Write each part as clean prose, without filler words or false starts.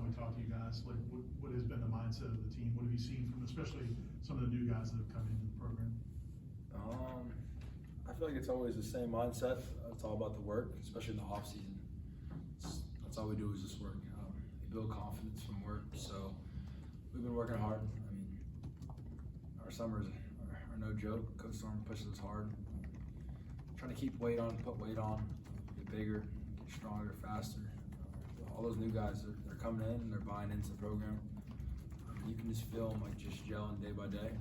we talk to you guys, like what has been the mindset of the team? What have you seen from especially some of the new guys that have come into the program? I feel like it's always the same mindset. It's all about the work, especially in the off season. That's all we do is just work. We build confidence from work. So we've been working hard. I mean, our summers are no joke. Coach Storm pushes us hard. Trying to keep weight on, put weight on, get bigger, get stronger, faster. All those new guys, they're coming in and they're buying into the program. You can just feel them like just gelling day by day.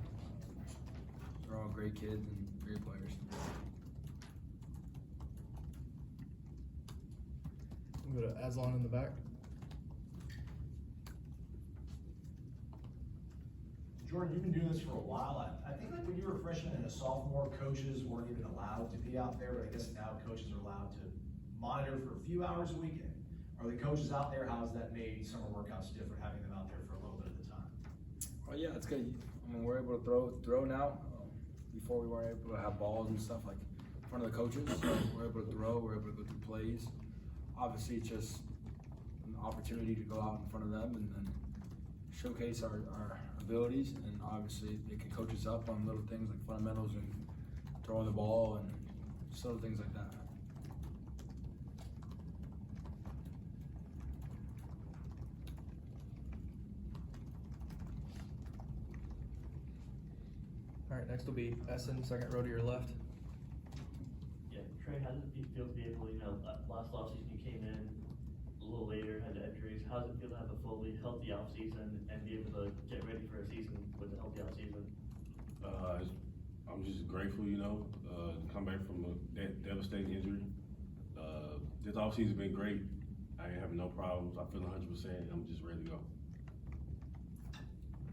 They're all great kids and great players. We'll go to Aslan in the back. Jordan, you've been doing this for a while. I think like when you were a freshman and a sophomore, coaches weren't even allowed to be out there, but I guess now coaches are allowed to monitor for a few hours a week. Are the coaches out there? How has that made summer workouts different, having them out there for a little bit of the time? Oh yeah, it's good. I mean, we're able to throw now. Before we weren't able to have balls and stuff like in front of the coaches. So we're able to throw, we're able to go through plays. Obviously, it's just an opportunity to go out in front of them and then showcase our abilities. And obviously, they can coach us up on little things like fundamentals and throwing the ball and just little things like that. All right, next will be Essen, second row to your left. Yeah, Trey, how does it feel to be able, last offseason you came in a little later, had the injuries. How does it feel to have a fully healthy offseason and be able to get ready for a season with a healthy offseason? I'm just grateful, to come back from that devastating injury. This offseason's been great. I ain't having no problems. I feel 100%. I'm just ready to go.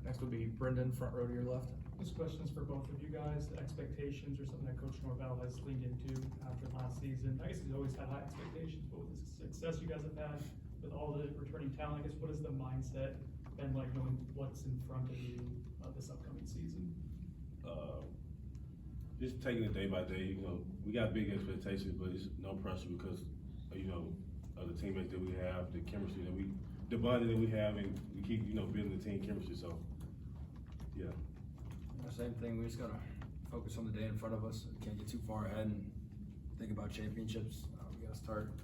Next will be Brendan, front row to your left. This question is for both of you guys. The expectations or something that Coach Norvell has leaned into after last season. I guess he's always had high expectations, but with the success you guys have had with all the returning talent, I guess what has the mindset been like knowing what's in front of you this upcoming season? Just taking it day by day. We got big expectations, but it's no pressure because of the teammates that we have, the chemistry that the bonding that we have, and we keep building the team chemistry. So yeah. Same thing, we just gotta focus on the day in front of us. We can't get too far ahead and think about championships. We gotta start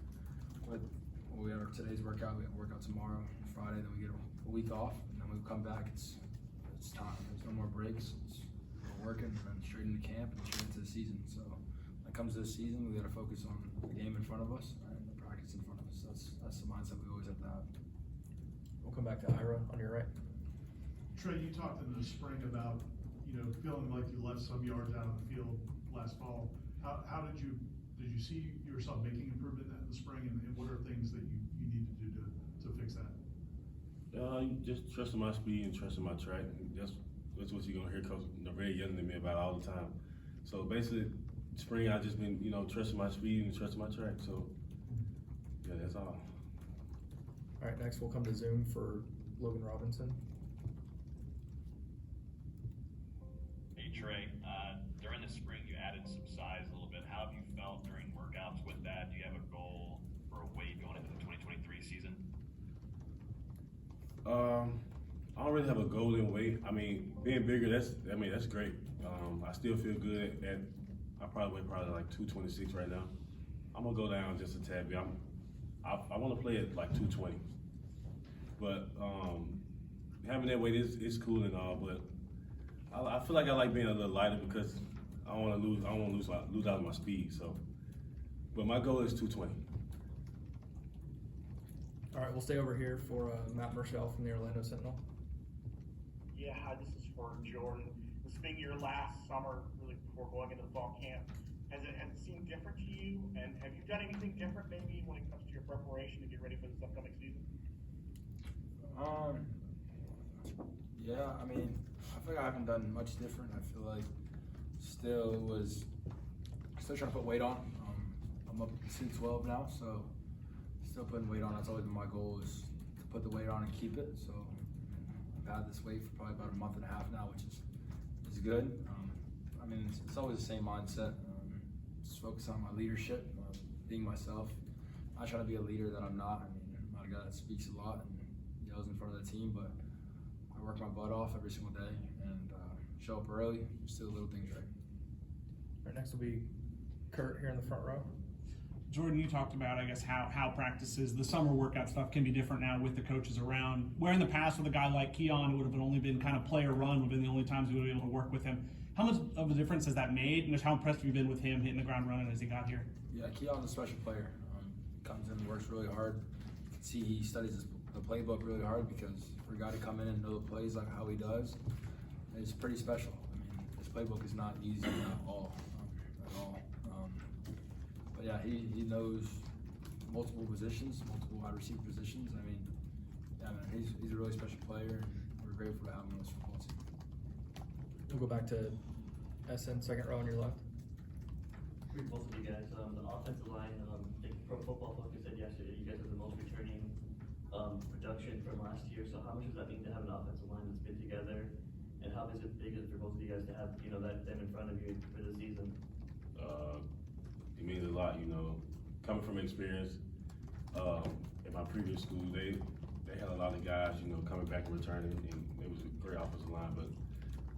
with we got today's workout, we have a workout tomorrow, Friday, then we get a week off, and then we come back, it's time. There's no more breaks. We're working and then straight into camp and straight into the season. So when it comes to this season, we gotta focus on the game in front of us and the practice in front of us. That's the mindset we always have to have. We'll come back to Ira on your right. Trey, you talked in the spring about feeling like you left some yards out on the field last fall. How did you see yourself making improvement in the spring, and what are things that you need to do to fix that? Just trusting my speed and trusting my track. That's what you're gonna hear Coach Norvell yelling at me about all the time. So basically, spring I just been trusting my speed and trusting my track. So yeah, that's all. All right, next we'll come to Zoom for Logan Robinson. Trey, during the spring you added some size a little bit. How have you felt during workouts with that? Do you have a goal for a weight going into the 2023 season? I don't really have a goal in weight. I mean, being bigger, that's great. I still feel good at I probably weigh like 226 right now. I'm gonna go down just a tad bit. I want to play at like 220, but having that weight is cool and all, but I feel like I like being a little lighter because I don't want to lose out on my speed. So, but my goal is 220. All right, we'll stay over here for Matt Murchell from the Orlando Sentinel. Yeah, hi, this is for Jordan. This being your last summer, really before going into the fall camp, has it seemed different to you? And have you done anything different maybe when it comes to your preparation to get ready for this upcoming season? Yeah, I mean, I feel like I haven't done much different. I feel like still trying to put weight on. I'm up to 212 now, so still putting weight on. That's always been my goal, is to put the weight on and keep it. So I've had this weight for probably about a month and a half now, which is good. I mean, it's always the same mindset. Just focus on my leadership, being myself. Not trying to be a leader that I'm not. I mean, I'm not a guy that speaks a lot and yells does in front of the team, but I work my butt off every single day and show up early, just do the little things right. All right, next will be Kurt here in the front row. Jordan, you talked about, I guess, how practices, the summer workout stuff can be different now with the coaches around. Where in the past with a guy like Keon, it would have only been kind of player run, would have been the only times we would be able to work with him. How much of a difference has that made? And just how impressed have you been with him hitting the ground running as he got here? Yeah, Keon's a special player. Comes in, works really hard. You can see he studies the playbook really hard because for a guy to come in and know the plays like how he does, it's pretty special. I mean, his playbook is not easy at all. But yeah, he knows multiple positions, multiple wide receiver positions. I mean, yeah, man, he's a really special player, and we're grateful to have him on this football team. We'll go back to SN, second row on your left. For both of you guys, the offensive line, I think Pro Football Focus said yesterday, you guys have the most returning production from last year. So how much does that mean to have an offensive line that's been together? And how big is it for both of you guys to have, them in front of you for the season? It means a lot, coming from experience. In my previous school, they had a lot of guys, coming back and returning, and it was a great offensive line. But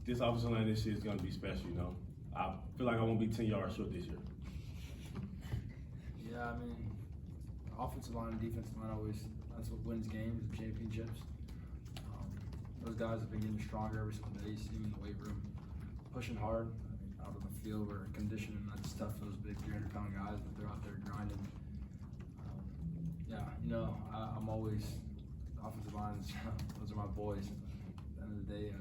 this offensive line this year is going to be special, I feel like I won't be 10 yards short this year. Yeah, I mean, offensive line and defensive line that's what wins games and championships. Those guys have been getting stronger every single day. You see them in the weight room, pushing hard. I mean, out on the field or conditioning, that's tough. Those big 300-pound guys, but they're out there grinding. I'm always offensive lines. Those are my boys. At the end of the day,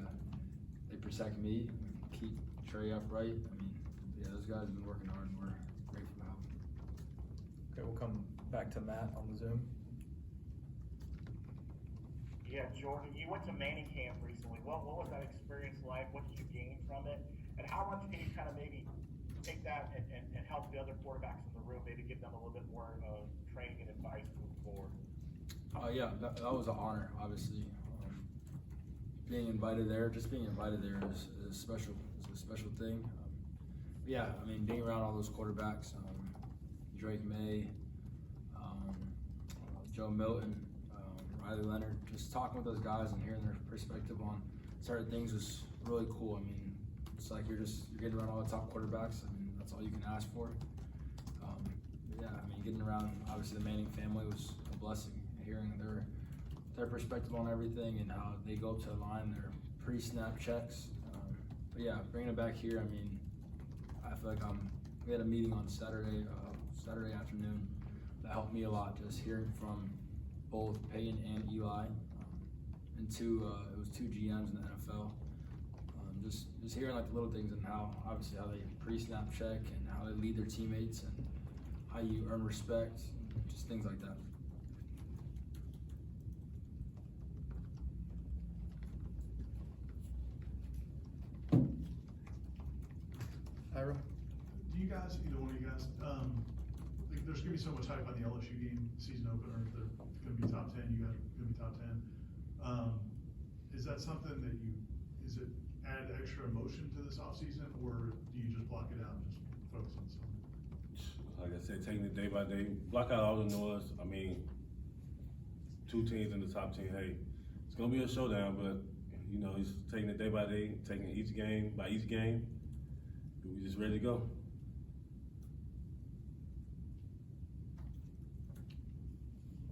they protect me, keep Trey upright. I mean, yeah, those guys have been working hard, and we're grateful to have them. Okay, we'll come back to Matt on the Zoom. Yeah, Jordan, you went to Manning camp recently. What was that experience like? What did you gain from it? And how much can you kind of maybe take that and help the other quarterbacks in the room, maybe give them a little bit more training and advice moving forward? Yeah, that was an honor, obviously. Being invited there is special. It's a special thing. Yeah, I mean, being around all those quarterbacks, Drake May, Joe Milton, Riley Leonard, just talking with those guys and hearing their perspective on certain things was really cool. I mean, it's like you're getting around all the top quarterbacks. I mean, that's all you can ask for. Yeah, I mean, getting around obviously the Manning family was a blessing. Hearing their perspective on everything and how they go up to the line, their pre-snap checks. But yeah, bringing it back here, I mean, I feel like we had a meeting on Saturday afternoon that helped me a lot. Just hearing from both Peyton and Eli, and it was two GMs in the NFL. Just hearing like the little things and how they pre-snap check and how they lead their teammates and how you earn respect, just things like that. Ira? Do you guys, either one of you guys, there's gonna be so much hype on the LSU game, season opener, they're gonna be top 10, you guys are gonna be top 10. Is that something that is it add extra emotion to this offseason, or do you just block it out and just focus on something? Like I said, taking it day by day, block out all the noise. I mean, 2 teams in the top 10, hey, it's gonna be a showdown, but he's taking it day by day, taking it each game by each game. We just ready to go.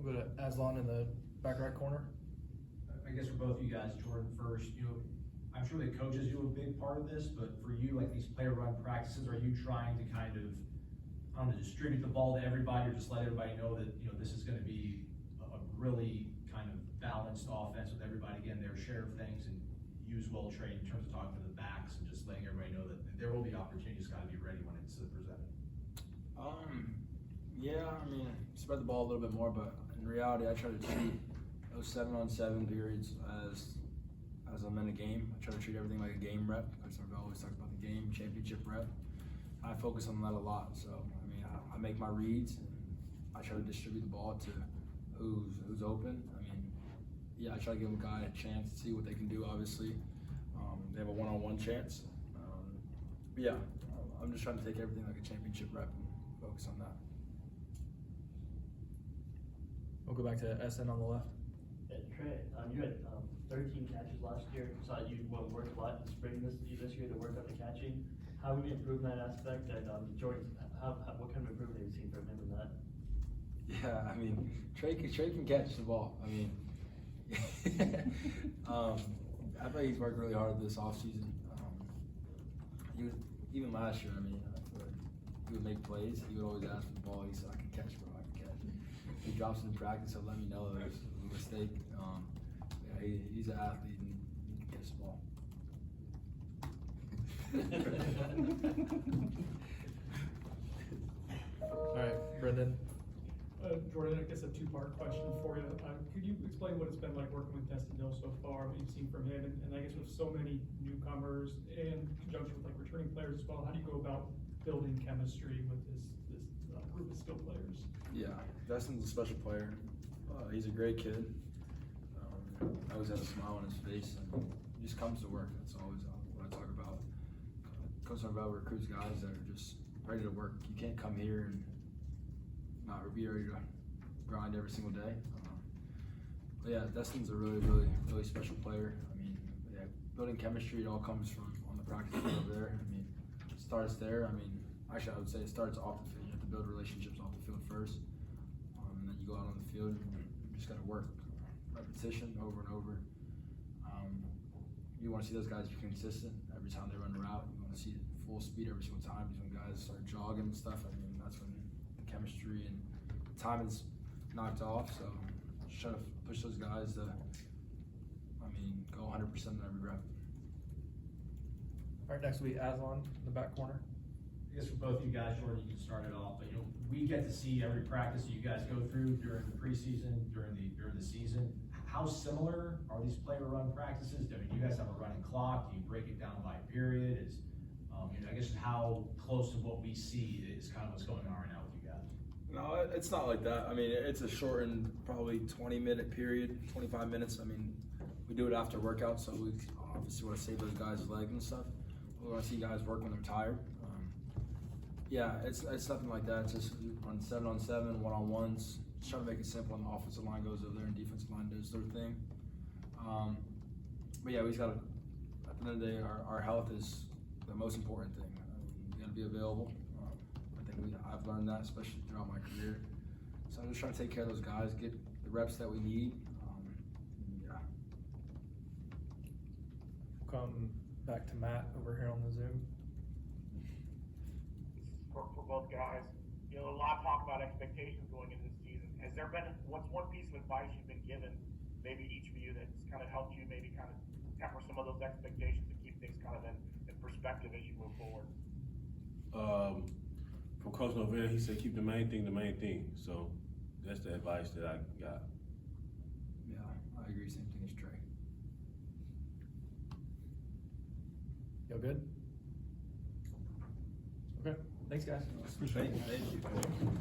We'll go to Aslan in the back right corner. I guess for both of you guys, Jordan first, I'm sure the coaches do a big part of this, but for you, like these player run practices, are you trying to kind of, distribute the ball to everybody or just let everybody know that, this is gonna be a really kind of balanced offense with everybody getting their share of things and use well trained in terms of talking to the backs and just letting everybody know that there will be opportunities, gotta be ready when it's presented? Yeah, I mean, spread the ball a little bit more, but in reality, I try to treat those 7-on-7 periods as I'm in a game. I try to treat everything like a game rep, because I've always talked about the game championship rep. I focus on that a lot. So, I mean, I make my reads, and I try to distribute the ball to who's open. I mean, yeah, I try to give a guy a chance to see what they can do, obviously. They have a one-on-one chance. But yeah, I'm just trying to take everything like a championship rep and focus on that. We'll go back to SN on the left. Trey, you had 13 catches last year. Saw that you worked a lot in spring this year to work on the catching. How have you improved that aspect? And Jordan, what kind of improvement have you seen from him in that? Yeah, I mean, Trey can catch the ball. I mean, I bet he's worked really hard this offseason. Even last year, I mean, I feel like he would make plays. He would always ask for the ball. He said, I can catch, bro, I can catch. If he drops it in practice, he'll let me know it was a mistake. Yeah, he's an athlete and he can catch the ball. All right, Brendan. Jordan, I guess a two-part question for you. Could you explain what it's been like working with Destin Hill so far, what you've seen from him, and I guess with so many newcomers in conjunction with like returning players as well, how do you go about building chemistry with this group of skilled players? Yeah, Destin's a special player. He's a great kid. I always have a smile on his face, and he just comes to work. That's always what I talk about. Coach Norvell recruits guys that are just ready to work. You can't come here and not be ready to grind every single day. But yeah, Destin's a really, really, really special player. I mean, yeah, building chemistry, it all comes from on the practice field over there. I mean, it starts there. I mean, actually, I would say it starts off the field. You have to build relationships off the field first, and then you go out on the field and you just got to work. Repetition over and over. You want to see those guys be consistent every time they run a route. You want to see it full speed every single time. Because when guys start jogging and stuff, I mean, that's when the chemistry and time is knocked off. So just try to push those guys to, go 100% in every rep. All right, next will be Aslan in the back corner. I guess for both you guys, Jordan, you can start it off, but we get to see every practice that you guys go through during the preseason, during the season. How similar are these player run practices? I mean, do you guys have a running clock? Do you break it down by period? I guess how close to what we see is kind of what's going on right now with you guys? No, it's not like that. I mean, it's a shortened, probably 20-minute period, 25 minutes. I mean, we do it after workout, so we obviously want to save those guys' legs and stuff. We want to see guys work when they're tired. Yeah, it's nothing like that. It's just on 7-on-7, one-on-ones. Just trying to make it simple, and the offensive line goes over there and defensive line does their thing. But yeah, we just got to, at the end of the day, our health is the most important thing. We got to be available. I think I've learned that, especially throughout my career. So I'm just trying to take care of those guys, get the reps that we need. Yeah. Come back to Matt over here on the Zoom. For both guys, a lot of talk about expectations going into the season. Has there been, what's one piece of advice you've been given, maybe each of you, that's kind of helped you maybe kind of temper some of those expectations and keep things kind of in perspective as you move forward? From Coach Norvell, he said keep the main thing the main thing. So that's the advice that I got. Yeah, I agree. Same thing as Trey. Y'all good? Okay, thanks guys. Thank you.